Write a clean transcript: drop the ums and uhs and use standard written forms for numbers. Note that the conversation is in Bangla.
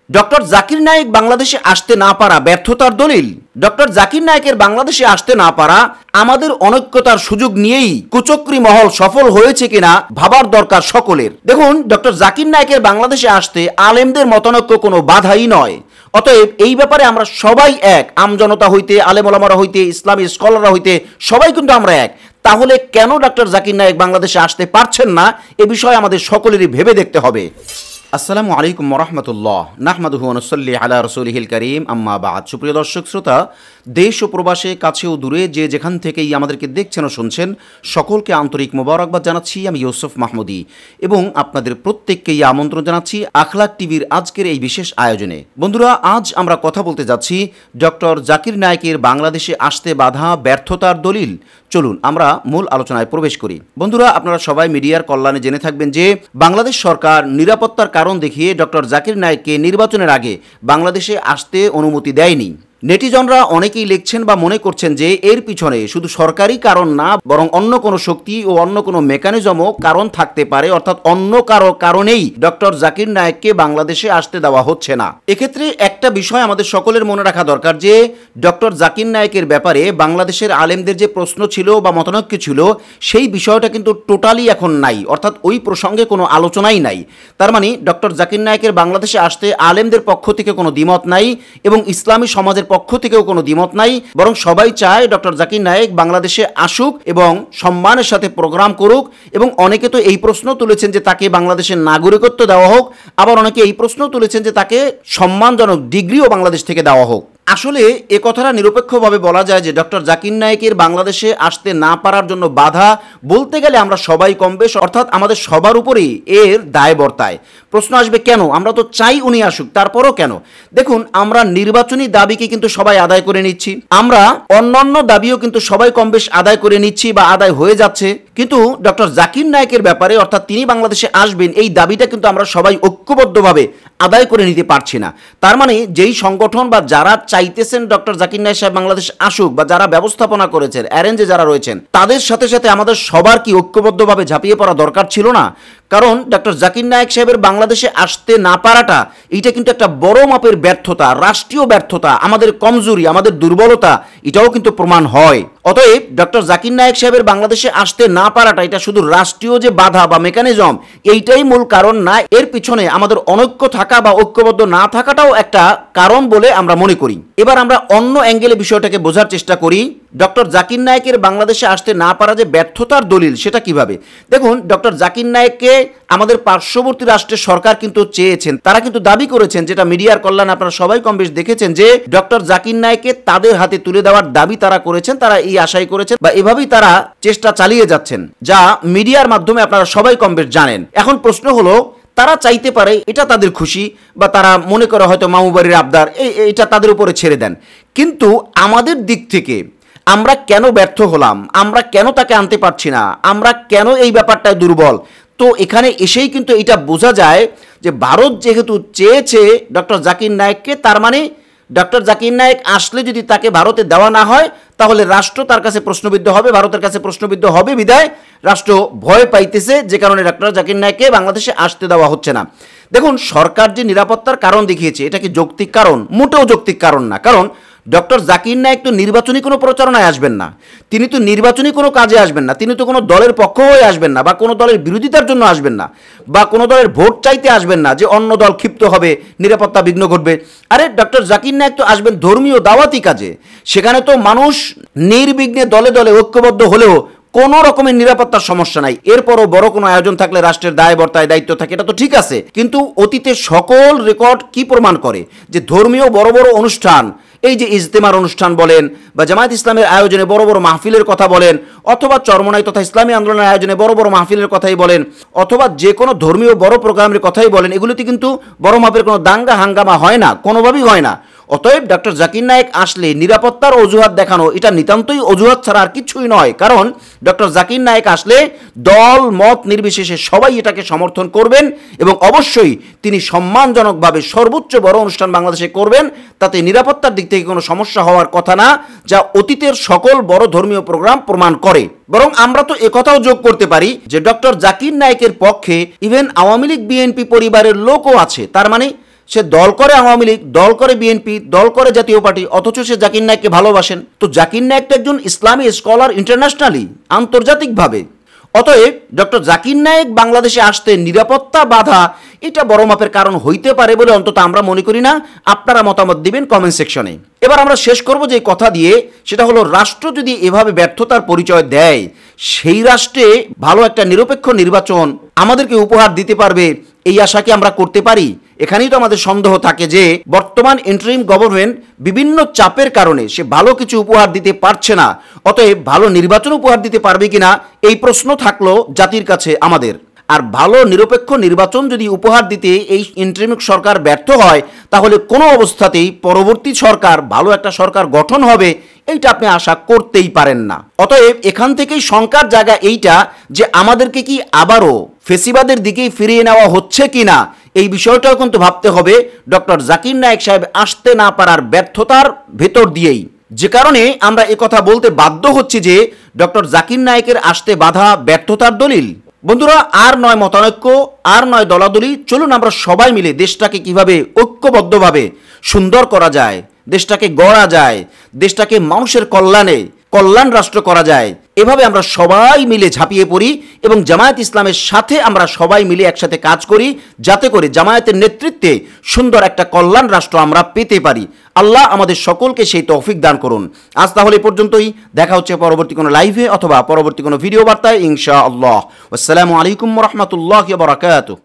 ডক্টর জাকির নায়েক বাংলাদেশে আসতে না পারা ব্যর্থতার দলিল। ডক্টর জাকির নায়েকের বাংলাদেশে আসতে না পারা আমাদের অনৈক্যতার সুযোগ নিয়েই কুচক্রী মহল সফল হয়েছে কিনা ভাবার দরকার সকলের। দেখুন, ডক্টর জাকির নায়েকের বাংলাদেশে আসতে আলেমদের মতানৈক্য কোনো বাধাই নয়। অতএব এই ব্যাপারে আমরা সবাই এক, আমজনতা হইতে, আলেম ওলামারা হইতে, ইসলামী স্কলাররা হইতে সবাই কিন্তু আমরা এক। তাহলে কেন ডক্টর জাকির নায়েক বাংলাদেশে আসতে পারছেন না, এ বিষয়ে আমাদের সকলেরই ভেবে দেখতে হবে। আসসালামু আলাইকুম ওরহমতুল্লাহ, নাহমাদুহু ওয়া নুসাল্লি আলা রাসূলিহিল কারীম, আম্মা বা'দ। সুপ্রিয় দর্শক শ্রোতা, দেশ ও প্রবাসে, কাছে ও দূরে যে যেখান থেকেই আমাদেরকে দেখছেন ও শুনছেন, সকলকে আন্তরিক মোবারকবাদ জানাচ্ছি। আমি ইউসুফ মাহমুদি এবং আপনাদের প্রত্যেককেই আমন্ত্রণ জানাচ্ছি আখলাক টিভির আজকের এই বিশেষ আয়োজনে। বন্ধুরা, আজ আমরা কথা বলতে যাচ্ছি ডক্টর জাকির নায়েকের বাংলাদেশে আসতে বাধা ব্যর্থতার দলিল। চলুন আমরা মূল আলোচনায় প্রবেশ করি। বন্ধুরা, আপনারা সবাই মিডিয়ার কল্যাণে জেনে থাকবেন যে বাংলাদেশ সরকার নিরাপত্তার কারণ দেখিয়ে ডক্টর জাকির নায়েককে নির্বাচনের আগে বাংলাদেশে আসতে অনুমতি দেয়নি। নেটিজনরা অনেকেই লিখছেন বা মনে করছেন যে এর পিছনে শুধু সরকারি কারণ না, বরং অন্য কোনো শক্তি ও অন্য কোনো মেকানিজমও কারণ থাকতে পারে, অর্থাৎ অন্য কারো কারণেই ডক্টর জাকির নায়েককে বাংলাদেশে আসতে দেওয়া হচ্ছে না। এক্ষেত্রে একটা বিষয় আমাদের সকলের মনে রাখা দরকার যে ডক্টর জাকির নায়েকের ব্যাপারে বাংলাদেশের আলেমদের যে প্রশ্ন ছিল বা মতানৈক্য ছিল, সেই বিষয়টা কিন্তু টোটালি এখন নাই, অর্থাৎ ওই প্রসঙ্গে কোনো আলোচনাই নাই। তার মানে ডক্টর জাকির নায়েকের বাংলাদেশে আসতে আলেমদের পক্ষ থেকে কোনো দ্বিমত নাই এবং ইসলামী সমাজের পক্ষ থেকেও কোনো দ্বিমত নাই, বরং সবাই চায় ডক্টর জাকির নায়েক বাংলাদেশে আসুক এবং সম্মানের সাথে প্রোগ্রাম করুক। এবং অনেকে তো এই প্রশ্ন তুলেছেন যে তাকে বাংলাদেশের নাগরিকত্ব দেওয়া হোক, আবার অনেকে এই প্রশ্ন তুলেছেন যে তাকে সম্মানজনক ডিগ্রিও বাংলাদেশ থেকে দেওয়া হোক। আসলে এ কথাটা নিরপেক্ষভাবে বলা যায় যে ডক্টর জাকির নায়েকের বাংলাদেশে আসতে না পারার জন্য বাধা বলতে গেলে আমরা সবাই কমবেশ, অর্থাৎ আমাদের সবার উপরেই এর দায় বর্তায়। প্রশ্ন আসবে কেন? আমরা তো চাই উনি আসুক, তারপরও কেন? দেখুন, আমরা নির্বাচনী দাবিকে কিন্তু সবাই আদায় করে নিচ্ছি, আমরা অন্যান্য দাবিও কিন্তু সবাই কমবেশ আদায় করে নিচ্ছি বা আদায় হয়ে যাচ্ছে, কিন্তু ডক্টর জাকির নায়েকের ব্যাপারে, অর্থাৎ তিনি বাংলাদেশে আসবেন, এই দাবিটা কিন্তু আমরা সবাই ঐক্যবদ্ধভাবে আদায় করে নিতে পারছি না। তার মানে যেই সংগঠন বা যারা চাইতেছেন ডক্টর জাকির নায়েক সাহেব বাংলাদেশ আসুক, বা যারা ব্যবস্থাপনা করেছেন, অ্যারেঞ্জে যারা রয়েছেন, তাদের সাথে সাথে আমাদের সবার কি ঐক্যবদ্ধভাবে ঝাঁপিয়ে পড়া দরকার ছিল না? কারণ ডক্টর জাকির নায়েক সাহেবের বাংলাদেশে আসতে না পারাটা, এইটা কিন্তু একটা বড় মাপের ব্যর্থতা, রাষ্ট্রীয় ব্যর্থতা, আমাদের কমজোরি, আমাদের দুর্বলতা, এটাও কিন্তু প্রমাণ হয়। অতএব ডক্টর জাকির নায়েক সাহেবের বাংলাদেশে আসতে না পারাটা এটা শুধু রাষ্ট্রীয় যে বাধা বা মেকানিজম, এইটাই মূল কারণ না, এর পিছনে আমাদের অনৈক্য থাকা বা ঐক্যবদ্ধ না থাকাটাও একটা কারণ বলে আমরা মনে করি। এবার আমরা অন্য অ্যাঙ্গেলে বিষয়টাকে বোঝার চেষ্টা করি। ডক্টর জাকির নায়েকের বাংলাদেশে আসতে না পারা যে ব্যর্থতার দলিল, সেটা কিভাবে? দেখুন, ডক্টর জাকির নায়েককে আমাদের পার্শ্ববর্তী রাষ্ট্রের সরকার কিন্তু চেয়েছেন, তারা কিন্তু দাবি করেছেন, যেটা মিডিয়ার কল্যাণ আপনারা সবাই কম বেশ দেখেছেন, যে ডক্টর জাকির নায়েককে তাদের হাতে তুলে দেওয়ার দাবি তারা করেছেন, তারা এই আশাই করেছেন বা এভাবেই তারা চেষ্টা চালিয়ে যাচ্ছেন, যা মিডিয়ার মাধ্যমে আপনারা সবাই কম বেশ জানেন। এখন প্রশ্ন হলো, তারা চাইতে পারে, এটা তাদের খুশি, বা তারা মনে করে হয়তো মামুবাড়ির আবদার, এটা তাদের উপরে ছেড়ে দেন, কিন্তু আমাদের দিক থেকে আমরা কেন ব্যর্থ হলাম, আমরা কেন তাকে আনতে পারছি না, আমরা কেন এই ব্যাপারটায় দুর্বল? তো এখানে এসেই কিন্তু এটা বোঝা যায় যে ভারত যেহেতু চেয়েছে ডক্টর জাকির নায়েককে, তার মানে ডক্টর জাকির নায়েক আসলে যদি তাকে ভারতে দেওয়া না হয়, তাহলে রাষ্ট্র তার কাছে প্রশ্নবিদ্ধ হবে, ভারতের কাছে প্রশ্নবিদ্ধ হবে, বিদায় রাষ্ট্র ভয় পাইতেছে, যে কারণে ডক্টর জাকির নায়েককে বাংলাদেশে আসতে দেওয়া হচ্ছে না। দেখুন, সরকার যে নিরাপত্তার কারণ দেখিয়েছে, এটা কি যৌক্তিক কারণ? মোটেও যৌক্তিক কারণ না। কারণ ডক্টর জাকির নায়েক তো নির্বাচনী কোনো প্রচারণায় আসবেন না, তিনি তো নির্বাচনী কোনো কাজে আসবেন না, তিনি তো কোনো দলের পক্ষ হয়ে আসবেন না, বা কোনো দলের বিরোধিতার জন্য আসবেন না, বা কোনো দলের ভোট চাইতে আসবেন না যে অন্য দল ক্ষিপ্ত হবে, নিরাপত্তা বিঘ্ন ঘটবে। আরে ডক্টর জাকির নায়েক তো আসবেন ধর্মীয় দাওয়াতি কাজে, সেখানে তো মানুষ নির্বিঘ্নে দলে দলে ঐক্যবদ্ধ হলেও কোনো রকমের নিরাপত্তার সমস্যা নাই। এরপরও বড় কোনো আয়োজন থাকলে রাষ্ট্রের দায় বর্তায়, দায়িত্ব থাকে, এটা তো ঠিক আছে, কিন্তু অতীতে সকল রেকর্ড কি প্রমাণ করে যে ধর্মীয় বড় বড় অনুষ্ঠান, এই যে ইজতেমার অনুষ্ঠান বলেন, বা জামায়াত ইসলামের আয়োজনে বড় বড় মাহফিলের কথা বলেন, অথবা চরমনাই তথা ইসলামী আন্দোলনের আয়োজনে বড় বড় মাহফিলের কথাই বলেন, অথবা যে কোনো ধর্মীয় বড় প্রোগ্রামের কথাই বলেন, এগুলোতে কিন্তু বড় মাপের কোনো দাঙ্গা হাঙ্গামা হয় না, কোনোভাবেই হয় না। অতএব ডক্টর জাকির নায়েক আসলে নিরাপত্তার অজুহাত দেখানো, এটা নিতান্তই অজুহাত ছাড়া আর কিছুই নয়। কারণ ডক্টর জাকির নায়েক আসলে দল মত নির্বিশেষে সবাই এটাকে সমর্থন করবেন, এবং অবশ্যই তিনি সম্মানজনকভাবে সর্বোচ্চ বড় অনুষ্ঠান বাংলাদেশে করবেন, তাতে নিরাপত্তার দিক থেকে কোনো সমস্যা হওয়ার কথা না, যা অতীতের সকল বড় ধর্মীয় প্রোগ্রাম প্রমাণ করে। বরং আমরা তো একথাও যোগ করতে পারি যে ডক্টর জাকির নায়েকের পক্ষে ইভেন আওয়ামী লীগ বিএনপি পরিবারের লোকও আছে, তার মানে সে দল করে আওয়ামী লীগ, দল করে বিএনপি, দল করে জাতীয় পার্টি, অথচ সে জাকির নায়েককে ভালোবাসেন। তো জাকির নায়েক তো একজন ইসলামী স্কলার ইন্টারন্যাশনালি, আন্তর্জাতিকভাবে। অতএব ডক্টর জাকির নায়েক বাংলাদেশে আসতে নিরাপত্তা বাধা এটা বড় মাপের কারণ হইতে পারে বলে অন্তত আমরা মনে করি না। আপনারা মতামত দিবেন কমেন্ট সেকশনে। এবার আমরা শেষ করব যে কথা দিয়ে, সেটা হলো রাষ্ট্র যদি এভাবে ব্যর্থতার পরিচয় দেয়, সেই রাষ্ট্রে ভালো একটা নিরপেক্ষ নির্বাচন আমাদেরকে উপহার দিতে পারবে, এই আশা কি আমরা করতে পারি? এখানেই তো আমাদের সন্দেহ থাকে যে বর্তমান ইন্টারিম গভর্নমেন্ট বিভিন্ন চাপের কারণে সে ভালো কিছু উপহার দিতে পারছে না। অতএব ভালো নির্বাচন উপহার দিতে পারবে কিনা এই প্রশ্ন থাকলো জাতির কাছে আমাদের। আর ভালো নিরপেক্ষ নির্বাচন যদি উপহার দিতে এই ইন্টারিম সরকার ব্যর্থ হয়, তাহলে কোনো অবস্থাতেই পরবর্তী সরকার ভালো একটা সরকার গঠন হবে এইটা আপনি আশা করতেই পারেন না। অতএব এখান থেকেই শঙ্কার জায়গা এইটা যে আমাদেরকে কি আবারও ফেসিবাদের দিকেই ফিরিয়ে নেওয়া হচ্ছে কিনা, এই বিষয়টাও কিন্তু ভাবতে হবে ডক্টর জাকির নায়েক সাহেব আসতে না পারার ব্যর্থতার ভেতর দিয়েই। যে কারণে আমরা কথা বলতে বাধ্য হচ্ছি যে ডক্টর জাকির নায়েকের আসতে বাধা ব্যর্থতার দলিল। বন্ধুরা, আর নয় মতানৈক্য, আর নয় দলাদলি, চলুন আমরা সবাই মিলে দেশটাকে কিভাবে ঐক্যবদ্ধভাবে সুন্দর করা যায়, দেশটাকে গড়া যায়, দেশটাকে মানুষের কল্যাণ রাষ্ট্র করা যায়, এভাবে আমরা সবাই মিলে ঝাঁপিয়ে পড়ি এবং জামায়াত ইসলামের সাথে আমরা সবাই মিলে একসাথে কাজ করি, যাতে করে জামায়াতের নেতৃত্বে সুন্দর একটা কল্যাণ রাষ্ট্র আমরা পেতে পারি। আল্লাহ আমাদের সকলকে সেই তৌফিক দান করুন। আজ তাহলে এই পর্যন্তই, দেখা হচ্ছে পরবর্তী কোনো লাইভে অথবা পরবর্তী কোনো ভিডিও বার্তায় ইনশাআল্লাহ। আসসালামু আলাইকুম ওয়া রাহমাতুল্লাহি ওয়া বারাকাতুহু।